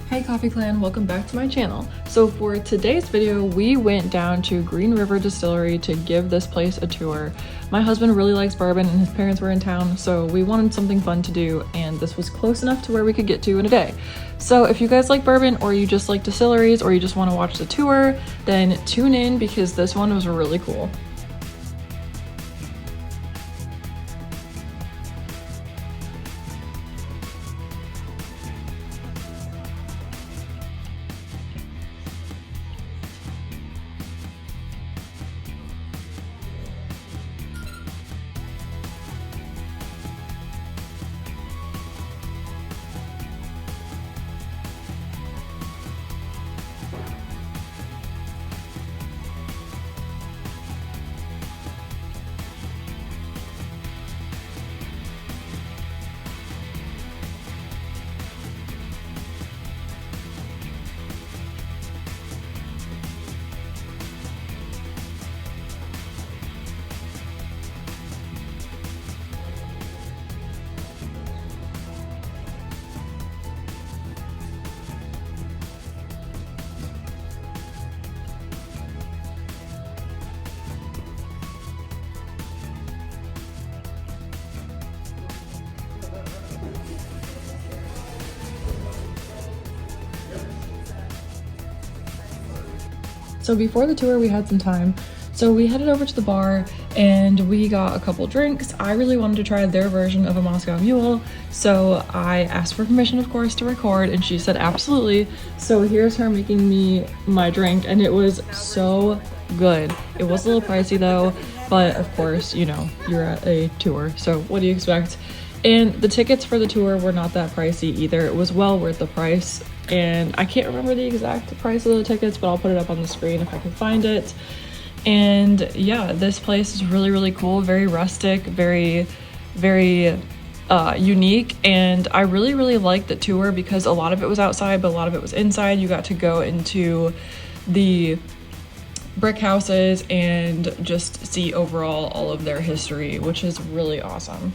Hey Coffee Clan, welcome back to my channel. So for today's video, we went down to Green River Distillery to give this place a tour. My husband really likes bourbon and his parents were in town, so we wanted something fun to do, and this was close enough to where we could get to in a day. So if you guys like bourbon, or you just like distilleries, or you just want to watch the tour, then tune in because this one was really cool. So before the tour, we had some time. So we headed over to the bar and we got a couple drinks. I really wanted to try their version of a Moscow Mule. So I asked for permission, of course, to record, and she said absolutely. So here's her making me my drink, and it was so good. It was a little pricey though, but of course, you know, you're at a tour, so what do you expect? And the tickets for the tour were not that pricey either. It was well worth the price. And I can't remember the exact price of the tickets, but I'll put it up on the screen if I can find it. And yeah, this place is really, really cool, very rustic, very unique. And I really, really liked the tour because a lot of it was outside, but a lot of it was inside. You got to go into the brick houses and just see overall all of their history, which is really awesome.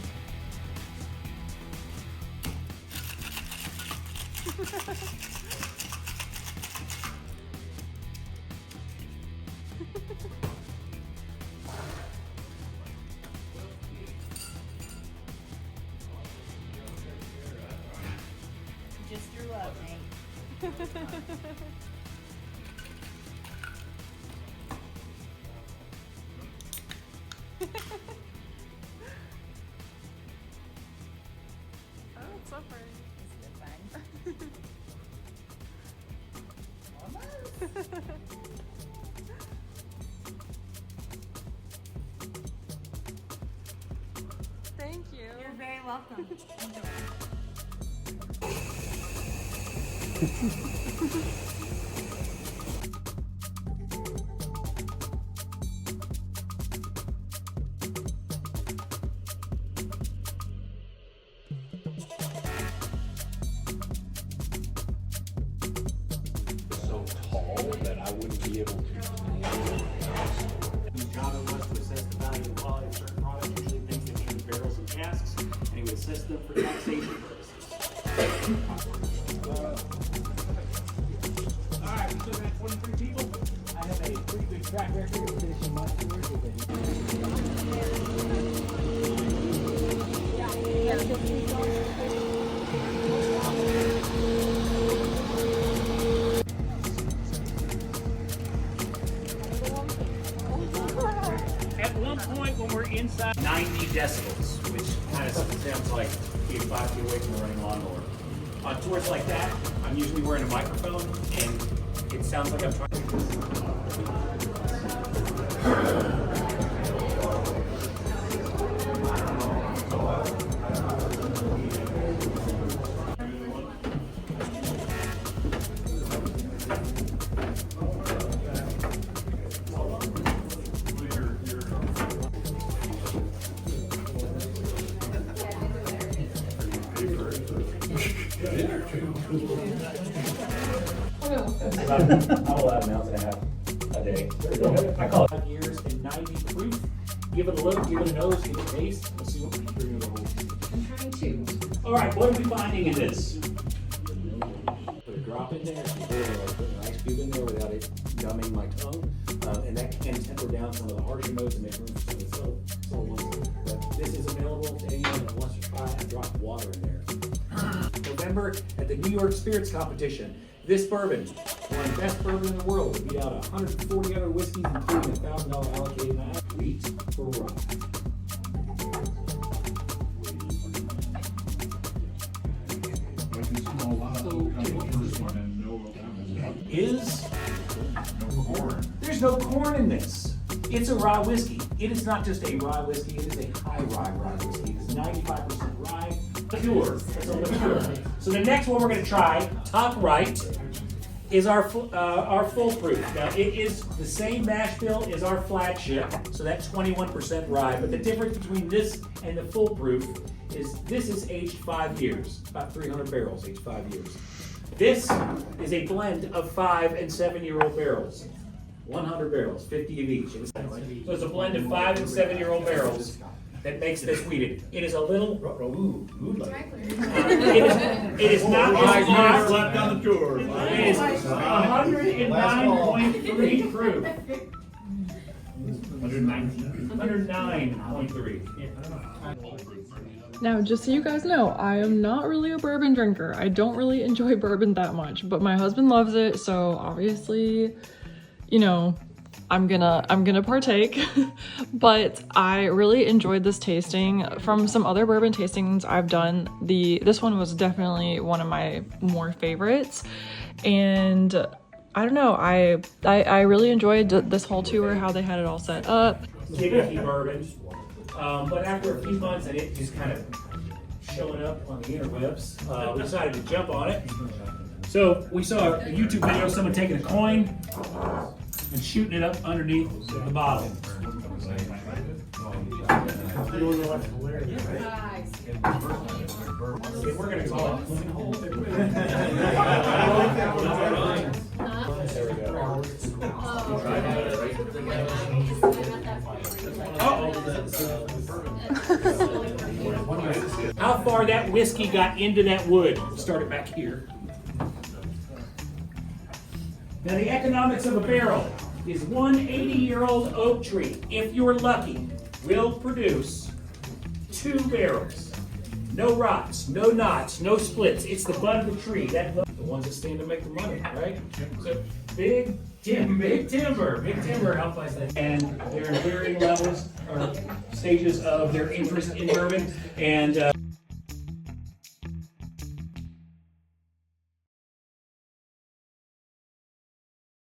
Just threw up, Nate. Oh, it's so pretty. It's good fun. Thank you. You're very welcome. So tall that I wouldn't be able to stand. His job it was to assess the value and quality of certain products, usually things that came in barrels and casks, and he would assess them for taxation purposes. All right, we still got 23 people. I have a pretty good track record of finishing my tours with At one point when we're inside 90 decibels, which kind of sounds like being 5 feet away from a running lawnmower. On tours like that, I'm usually wearing a microphone, and it sounds like I'm trying to... I'll allow an ounce and a half a day. I call it 5 years and 90 proof. Give it a look, give it a nose, give it a taste. Let's see what we can bring to the whole. I'm trying to. All right, what are we finding in this? drop in there. It's really like putting an ice cube in there without it numbing my tongue. And that can temper down some of the harsher notes and make room for some of the subtle ones. But this is available to anyone that wants to try a drop of water in there. November at the New York Spirits Competition. This bourbon, one of the best bourbon in the world, will beat out 140 other whiskeys, including a $1,000 allocated wheat for rye. There's no corn in this. It's a rye whiskey. It is not just a rye whiskey, it is a high rye whiskey. It is 95% rye. Pure. It's a liqueur. So the next one we're going to try, top right, is our full proof. Now it is the same mash bill as our flagship, so that's 21% rye. But the difference between this and the full proof is this is aged 5 years, about 300 barrels, aged 5 years. This is a blend of 5 and 7-year-old barrels, 100 barrels, 50 of each. So it's a blend of 5 and 7-year-old barrels that makes this wheated. It is a little, it is not as hot. Left on the tour. It is 109.3 proof. 109.3. Now, just so you guys know, I am not really a bourbon drinker. I don't really enjoy bourbon that much, but my husband loves it, so obviously, you know, I'm gonna partake. But I really enjoyed this tasting. From some other bourbon tastings I've done, this one was definitely one of my more favorites. And I don't know, I really enjoyed this whole tour, how they had it all set up. Gimmicky bourbon. But after a few months and it just kind of showing up on the interwebs, we decided to jump on it. So we saw a YouTube video of someone taking a coin and shooting it up underneath the bottle. We're gonna call it. There we go. How far that whiskey got into that wood? Start it back here. Now the economics of a barrel is one 80-year-old oak tree, if you're lucky, will produce 2 barrels. No rots, no knots, no splits. It's the bud of the tree. The ones that stand to make the money, right? So big timber help us. And they're in varying levels or stages of their interest in bourbon. And